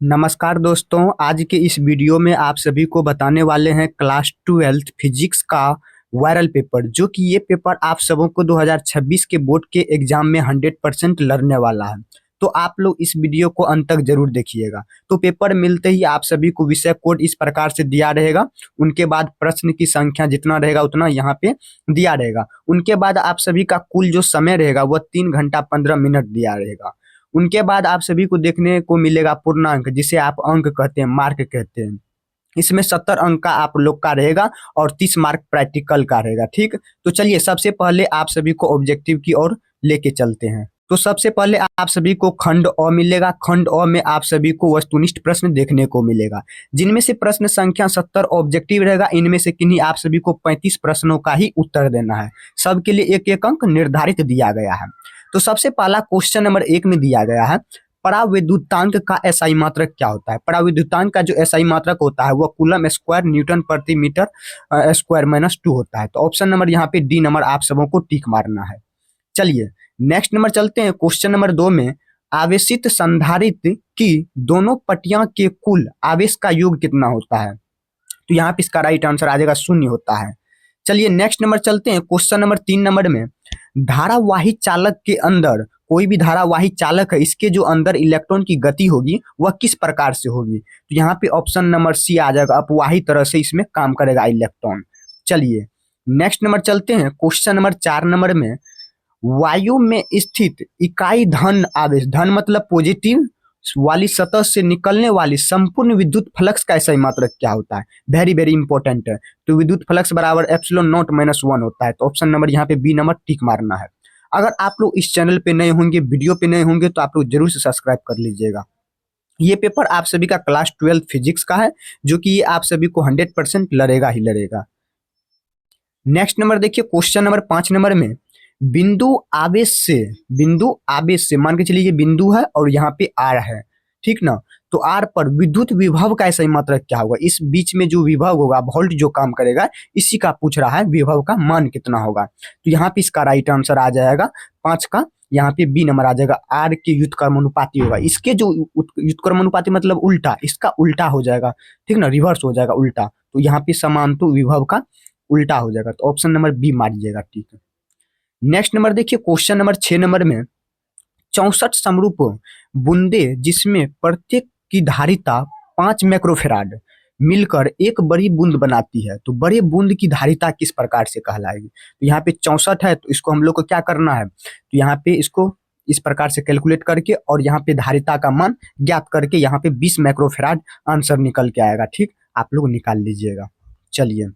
नमस्कार दोस्तों, आज के इस वीडियो में आप सभी को बताने वाले हैं क्लास 12th फिजिक्स का वायरल पेपर। जो कि ये पेपर आप सबों को 2026 के बोर्ड के एग्जाम में 100% लड़ने वाला है। तो आप लोग इस वीडियो को अंत तक जरूर देखिएगा। तो पेपर मिलते ही आप सभी को विषय कोड इस प्रकार से दिया रहेगा। उनके बाद प्रश्न की संख्या जितना रहेगा उतना यहाँ पे दिया रहेगा। उनके बाद आप सभी का कुल जो समय रहेगा वह 3 घंटा 15 मिनट दिया रहेगा। उनके बाद आप सभी को देखने को मिलेगा पूर्णांक, जिसे आप अंक कहते हैं, मार्क कहते हैं। इसमें 70 अंक का आप लोग का रहेगा और 30 मार्क प्रैक्टिकल का रहेगा। ठीक, तो चलिए सबसे पहले आप सभी को ऑब्जेक्टिव की ओर लेके चलते हैं। तो सबसे पहले आप सभी को खंड अ मिलेगा। खंड अ में आप सभी को वस्तुनिष्ठ प्रश्न देखने को मिलेगा, जिनमें से प्रश्न संख्या 70 ऑब्जेक्टिव रहेगा। इनमें से किन्हीं आप सभी को 35 प्रश्नों का ही उत्तर देना है। सबके लिए एक एक अंक निर्धारित दिया गया है। तो सबसे पहला क्वेश्चन नंबर 1 में दिया गया है, पराविद्युतांक का एसआई मात्रक क्या होता है। पराविद्युतांक का जो एसआई मात्रक होता है वह कूलम स्क्वायर न्यूटन प्रति मीटर स्क्वायर -2 होता है। तो ऑप्शन नंबर यहाँ पे डी नंबर आप सबों को टिक मारना है। चलिए नेक्स्ट नंबर चलते हैं। क्वेश्चन नंबर 2 में, आवेशित संधारित्र की दोनों पट्टियां के कुल आवेश का योग कितना होता है। तो यहाँ पे इसका राइट आंसर आ जाएगा 0 होता है। चलिए नेक्स्ट नंबर चलते हैं। क्वेश्चन नंबर 3 नंबर में, धारावाही चालक के अंदर, कोई भी धारावाही चालक है, इसके जो अंदर इलेक्ट्रॉन की गति होगी वह किस प्रकार से होगी। तो यहाँ पे ऑप्शन नंबर सी आ जाएगा, अपवाही तरह से इसमें काम करेगा इलेक्ट्रॉन। चलिए नेक्स्ट नंबर चलते हैं। क्वेश्चन नंबर 4 नंबर में, वायु में स्थित इकाई धन आवेश, धन मतलब पॉजिटिव वाली सतह से निकलने वाली संपूर्ण विद्युत फ्लक्स का ऐसा मात्रक क्या होता है। वेरी वेरी इंपॉर्टेंट है। तो विद्युत फ्लक्स बराबर एप्सिलॉन नॉट -1 होता है। तो ऑप्शन नंबर यहाँ पे बी नंबर टिक मारना है। अगर आप लोग इस चैनल पे नए होंगे, वीडियो पे नए होंगे, तो आप लोग जरूर से सब्सक्राइब कर लीजिएगा। ये पेपर आप सभी का क्लास 12 फिजिक्स का है, जो कि ये आप सभी को 100% लड़ेगा ही लड़ेगा। नेक्स्ट नंबर देखिए। क्वेश्चन नंबर 5 नंबर में, बिंदु आवेश से, बिंदु आवेश से मान के चलिए ये बिंदु है और यहाँ पे आर है, ठीक ना। तो आर पर विद्युत विभव का ऐसा मात्रक क्या होगा। इस बीच में जो विभव होगा, वोल्ट जो काम करेगा, इसी का पूछ रहा है, विभव का मान कितना होगा। तो यहाँ पे इसका राइट आंसर आ जाएगा 5 का, यहाँ पे बी नंबर आ जाएगा। आर के व्युत्क्रमानुपाती होगा। इसके जो व्युत्क्रमानुपाती मतलब उल्टा, इसका उल्टा हो जाएगा, ठीक ना, रिवर्स हो जाएगा उल्टा। तो यहाँ पे समांतु विभव का उल्टा हो जाएगा। तो ऑप्शन नंबर बी मारिएगा, ठीक है। नेक्स्ट नंबर देखिए। क्वेश्चन नंबर 6 नंबर में, 64 समरूप बूंदे जिसमें प्रत्येक की धारिता 5 माइक्रोफेराड मिलकर एक बड़ी बूंद बनाती है, तो बड़े बूंद की धारिता किस प्रकार से कहलाएगी। तो यहाँ पे 64 है, तो इसको हम लोग को क्या करना है, तो यहाँ पे इसको इस प्रकार से कैलकुलेट करके और यहाँ पे धारिता का मान ज्ञात करके यहाँ पे 20 माइक्रोफेराड आंसर निकल के आएगा। ठीक, आप लोग निकाल लीजिएगा। चलिए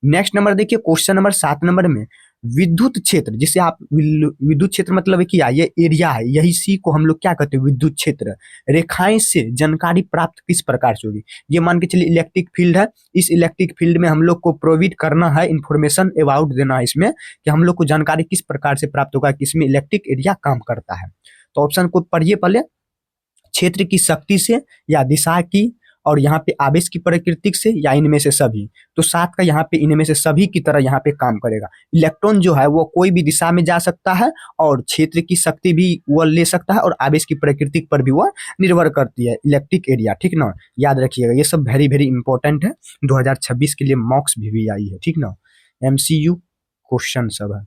नेक्स्ट नंबर देखिए। क्वेश्चन नंबर 7 नंबर में, विद्युत क्षेत्र, जिसे आप विद्युत क्षेत्र मतलब क्या, ये एरिया है, यही सी को हम लोग क्या कहते हैं, विद्युत क्षेत्र। रेखाएं से जानकारी प्राप्त किस प्रकार से होगी। ये मान के चलिए इलेक्ट्रिक फील्ड है। इस इलेक्ट्रिक फील्ड में हम लोग को प्रोवाइड करना है, इंफॉर्मेशन अबाउट देना है इसमें, कि हम लोग को जानकारी किस प्रकार से प्राप्त होगा कि इसमें इलेक्ट्रिक एरिया काम करता है। तो ऑप्शन को पढ़िए पहले, क्षेत्र की शक्ति से या दिशा की, और यहाँ पे आवेश की प्रकृति से, या इनमें से सभी। तो 7 का यहाँ पे इनमें से सभी की तरह यहाँ पे काम करेगा। इलेक्ट्रॉन जो है वो कोई भी दिशा में जा सकता है, और क्षेत्र की शक्ति भी वह ले सकता है, और आवेश की प्रकृति पर भी वह निर्भर करती है, इलेक्ट्रिक एरिया, ठीक ना। याद रखिएगा, ये सब वेरी वेरी इंपॉर्टेंट है। 2026 के लिए मॉक्स भी आई है, ठीक ना, MCU क्वेश्चन सब है।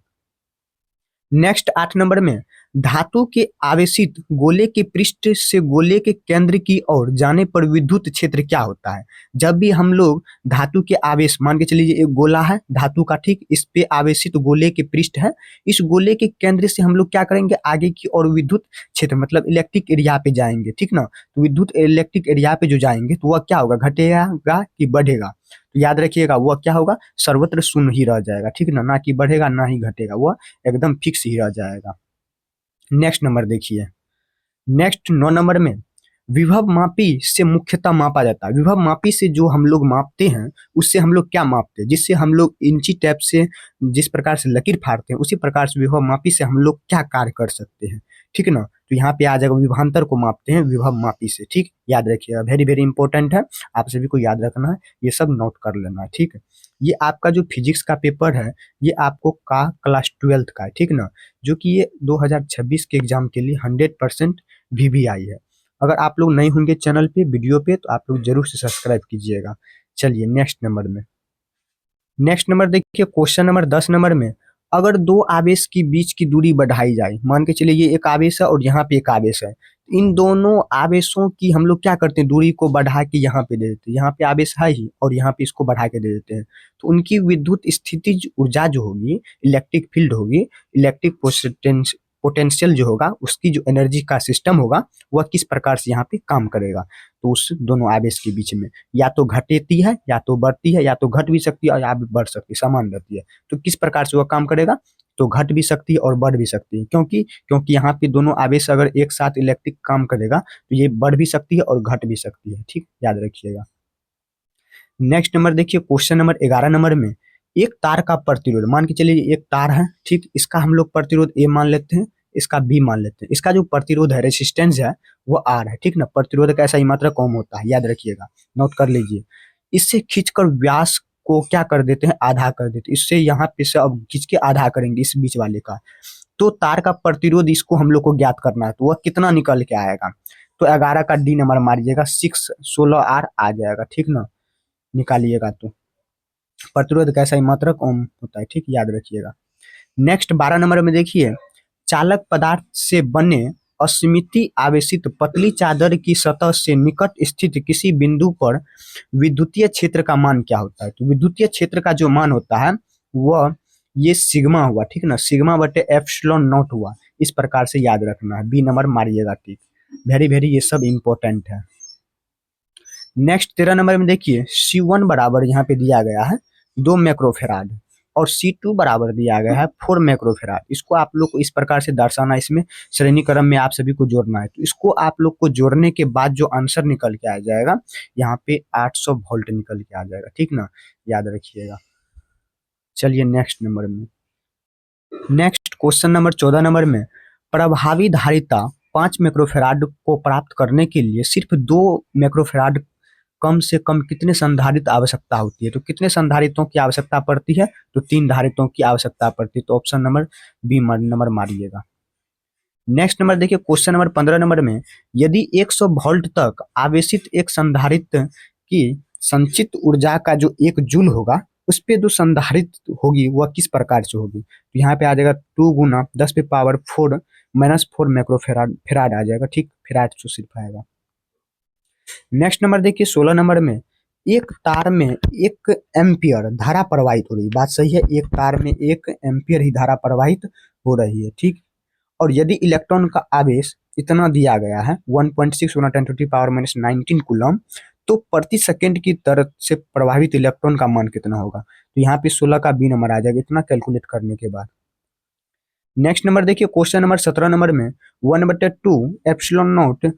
नेक्स्ट 8 नंबर में, धातु के आवेशित गोले के पृष्ठ से गोले के केंद्र की ओर जाने पर विद्युत क्षेत्र क्या होता है। जब भी हम लोग धातु के आवेश, मान के चलिए एक गोला है धातु का, ठीक, इस पे आवेशित गोले के पृष्ठ है, इस गोले के केंद्र से हम लोग क्या करेंगे, आगे की ओर विद्युत क्षेत्र मतलब इलेक्ट्रिक एरिया पे जाएंगे, ठीक ना। तो विद्युत इलेक्ट्रिक एरिया पे जो जाएंगे तो वह क्या होगा, घटेगा कि बढ़ेगा। तो याद रखिएगा वह क्या होगा, सर्वत्र शून्य ही रह जाएगा, ठीक ना, ना कि बढ़ेगा ना ही घटेगा, वह एकदम फिक्स ही रह जाएगा। नेक्स्ट नंबर देखिए। नेक्स्ट 9 नंबर में, विभव मापी से मुख्यतः मापा जाता है। विभव मापी से जो हम लोग मापते हैं, उससे हम लोग क्या मापते हैं, जिससे हम लोग इंची टेप से जिस प्रकार से लकीर फाड़ते हैं, उसी प्रकार से विभव मापी से हम लोग क्या कार्य कर सकते हैं, ठीक ना। तो यहाँ पे आ जाएगा, विभवांतर को मापते हैं विभव मापी से, ठीक। याद रखिएगा, वेरी वेरी इंपॉर्टेंट है, आप सभी को याद रखना है, ये सब नोट कर लेना है, ठीक है। ये आपका जो फिजिक्स का पेपर है, ये आपको का क्लास 12th का है, ठीक ना, जो कि ये 2026 के एग्जाम के लिए 100% VVI है। अगर आप लोग नए होंगे चैनल पे, वीडियो पे, तो आप लोग जरूर से सब्सक्राइब कीजिएगा। चलिए नेक्स्ट नंबर देखिए, क्वेश्चन नंबर 10 नंबर में, अगर दो आवेश की बीच की दूरी बढ़ाई जाए, मान के चलिए ये एक आवेश है और यहाँ पे एक आवेश है, इन दोनों आवेशों की हम लोग क्या करते हैं, दूरी को बढ़ा के यहाँ पे दे देते हैं। यहाँ पे आवेश है ही और यहाँ पे इसको बढ़ा के दे देते हैं, तो उनकी विद्युत स्थितिज ऊर्जा जो होगी, इलेक्ट्रिक फील्ड होगी, इलेक्ट्रिक पोटेंशियल जो होगा, उसकी जो एनर्जी का सिस्टम होगा, वह किस प्रकार से यहाँ पे काम करेगा। तो उस दोनों आवेश के बीच में या तो घटती है या तो बढ़ती है, या तो घट भी सकती है और या भी बढ़ सकती है, समान रहती है। तो किस प्रकार से वह काम करेगा, तो घट भी सकती है और बढ़ भी सकती है। क्योंकि यहाँ पे दोनों आवेश अगर एक साथ इलेक्ट्रिक काम करेगा, तो ये बढ़ भी सकती है और घट भी सकती है। ठीक, याद रखिएगा। नेक्स्ट नंबर देखिए, क्वेश्चन नंबर 11 नंबर में, एक तार का प्रतिरोध, मान के चलिए एक तार है, ठीक, इसका हम लोग प्रतिरोध ए मान लेते हैं, इसका बी मान लेते हैं। इसका जो प्रतिरोध है, रेसिस्टेंस है, वो आर है, ठीक ना। प्रतिरोध का ऐसा ही मात्रा कम होता है, याद रखिएगा, नोट कर लीजिए। इससे खींचकर व्यास को क्या कर देते हैं, आधा कर देते हैं। इससे यहाँ पे से अब खींच के आधा करेंगे इस बीच वाले का, तो तार का प्रतिरोध इसको हम लोग को ज्ञात करना है, तो वह कितना निकल के आएगा। तो 11 का डी नंबर मारिएगा, 16 आ जाएगा, ठीक ना, निकालिएगा। तो प्रतिरोध कैसा ही मात्रा कम होता है, ठीक, याद रखिएगा। नेक्स्ट 12 नंबर में देखिए, चालक पदार्थ से बने अस्मिति आवेशित पतली चादर की सतह से निकट स्थित किसी बिंदु पर विद्युतीय क्षेत्र का मान क्या होता है। तो विद्युतीय क्षेत्र का जो मान होता है वह ये सिग्मा हुआ, ठीक ना, सिग्मा बटे एप्सिलॉन नॉट हुआ। इस प्रकार से याद रखना है, बी नंबर मारिएगा, ठीक, वेरी वेरी ये सब इंपॉर्टेंट है। नेक्स्ट 13 नंबर में देखिए, C1 बराबर यहाँ पे दिया गया है 2 माइक्रोफेराड और C2 बराबर दिया गया है 4 माइक्रोफेराड। इसको आप लोग को इस प्रकार से दर्शाना, इसमें श्रेणी क्रम में आप सभी को जोड़ना है। तो इसको आप लोग को जोड़ने के बाद जो आंसर निकल के आ जाएगा, यहाँ पे 800 वोल्ट निकल के आ जाएगा, ठीक ना, याद रखिएगा। चलिए नेक्स्ट क्वेश्चन नंबर 14 नंबर में, प्रभावी धारिता 5 माइक्रोफेराड को प्राप्त करने के लिए सिर्फ 2 माइक्रोफेराड कम से कम कितने संधारित्र आवश्यकता होती है। तो कितने संधारित्रों की आवश्यकता पड़ती है, तो 3 धारित्रों की आवश्यकता पड़ती है। तो ऑप्शन नंबर बी नंबर मारिएगा। नेक्स्ट नंबर देखिए, क्वेश्चन नंबर 15 नंबर में, यदि 100 वोल्ट तक आवेशित एक संधारित्र की संचित ऊर्जा का जो 1 जूल होगा, उस पे जो संधारित्र होगी वह किस प्रकार से होगी। तो यहाँ पे आ जाएगा 2 गुना 10 पे पावर 4 -4 माइक्रोफेराड फेराड आ जाएगा, ठीक, फेराड तो सिर्फ आएगा। नेक्स्ट नंबर देखिए, 16 नंबर में, एक तार में 1 एम्पियर धारा प्रवाहित हो रही, बात सही है, एक तार में 1 एम्पियर ही धारा प्रवाहित हो रही है, ठीक। और यदि इलेक्ट्रॉन का आवेश इतना दिया गया है 1.6 गुना 10⁻⁻19 कूलम, तो प्रति सेकंड की दर से प्रभावित इलेक्ट्रॉन का मान कितना होगा। तो यहाँ पे 16 का बी नंबर आ जाएगा, इतना कैलकुलेट करने के बाद। नेक्स्ट नंबर देखिए, क्वेश्चन नंबर 17 नंबर में, 1/2 एप्सिलॉन नॉट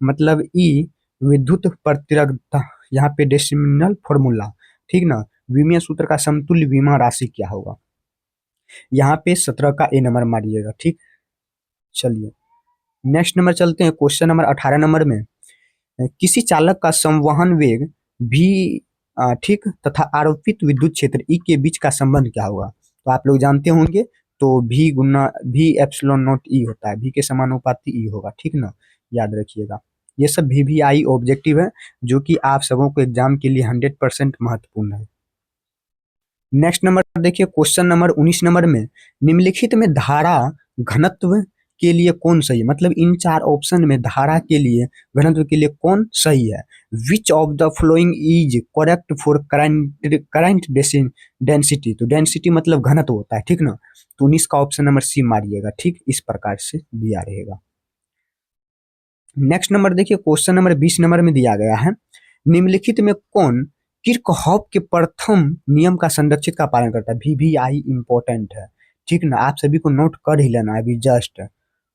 मतलब ई विद्युत प्रतिरोधकता, यहाँ पे डेसिमल फॉर्मूला, ठीक ना, विमीय सूत्र का समतुल्य विमा राशि क्या होगा। यहाँ पे 17 का ए नंबर मारिएगा, ठीक। चलिए नेक्स्ट नंबर चलते हैं, क्वेश्चन नंबर 18 नंबर में, किसी चालक का संवहन वेग भी ठीक तथा आरोपित विद्युत क्षेत्र ई के बीच का संबंध क्या होगा। तो आप लोग जानते होंगे, तो भी गुना भी एप्सिलॉन नॉट ई होता है, भी के समानुपाती ई होगा, ठीक ना, याद रखिएगा। ये सब VVI ऑब्जेक्टिव है, जो कि आप सबों को एग्जाम के लिए 100% महत्वपूर्ण है। नेक्स्ट नंबर देखिए, क्वेश्चन नंबर 19 नंबर में, निम्नलिखित में धारा घनत्व के लिए कौन सही है, मतलब इन 4 ऑप्शन में धारा के लिए घनत्व के लिए कौन सही है। Which of the following is correct for current density. तो डेंसिटी मतलब घनत्व होता है, ठीक ना। तो 19 का ऑप्शन नंबर सी मारिएगा, ठीक, इस प्रकार से दिया रहेगा। नेक्स्ट नंबर देखिए, क्वेश्चन नंबर 20 नंबर में दिया गया है, निम्नलिखित में कौन किरचॉफ के प्रथम नियम का संरक्षित का पालन करता है। VVI इंपॉर्टेंट है, ठीक ना, आप सभी को नोट कर ही लेना है अभी जस्ट,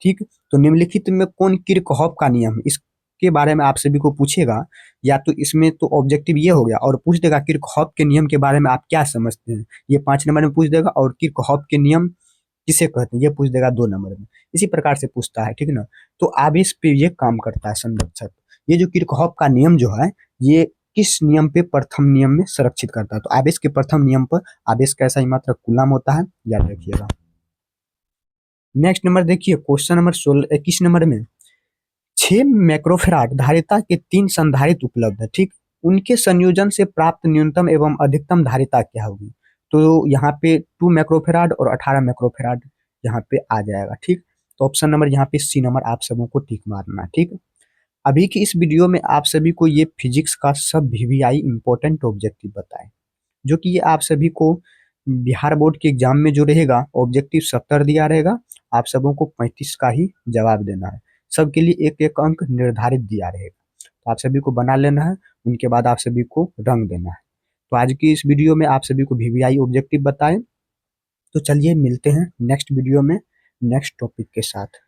ठीक। तो निम्नलिखित में कौन किरचॉफ का नियम, इसके बारे में आप सभी को पूछेगा, या तो इसमें तो ऑब्जेक्टिव ये हो गया, और पूछ देगा किरचॉफ के नियम के बारे में आप क्या समझते हैं, ये 5 नंबर में पूछ देगा, और किरचॉफ के नियम किसे कहते हैं ये पूछ देगा 2 नंबर में। इसी प्रकार से पूछता है, ठीक ना। तो आवेश पे ये काम करता है संरक्षक। ये जो किरचॉफ का नियम जो है, ये किस नियम पे, प्रथम नियम में संरक्षित करता है। तो आवेश के प्रथम नियम पर, आवेश कैसा ही मात्रा कूलम होता है, याद रखिएगा। नेक्स्ट नंबर देखिए, क्वेश्चन नंबर 21 नंबर में, 6 माइक्रोफैराड धारिता के 3 संधारित्र उपलब्ध है, ठीक। उनके संयोजन से प्राप्त न्यूनतम एवं अधिकतम धारिता क्या होगी? तो यहाँ पे 2 माइक्रोफैराड और 18 माइक्रोफैराड यहाँ पे आ जाएगा, ठीक। तो ऑप्शन नंबर यहाँ पे सी नंबर आप सबों को टिक मारना है, ठीक। अभी की इस वीडियो में आप सभी को ये फिजिक्स का सब वीवीआई इंपॉर्टेंट ऑब्जेक्टिव बताएं, जो कि ये आप सभी को बिहार बोर्ड के एग्जाम में जो रहेगा ऑब्जेक्टिव 70 दिया रहेगा, आप सबों को 35 का ही जवाब देना है। सबके लिए एक एक अंक निर्धारित दिया रहेगा, तो आप सभी को बना लेना है, उनके बाद आप सभी को रंग देना है। तो आज की इस वीडियो में आप सभी को वीवीआई ऑब्जेक्टिव बताएं। तो चलिए मिलते हैं नेक्स्ट वीडियो में नेक्स्ट टॉपिक के साथ।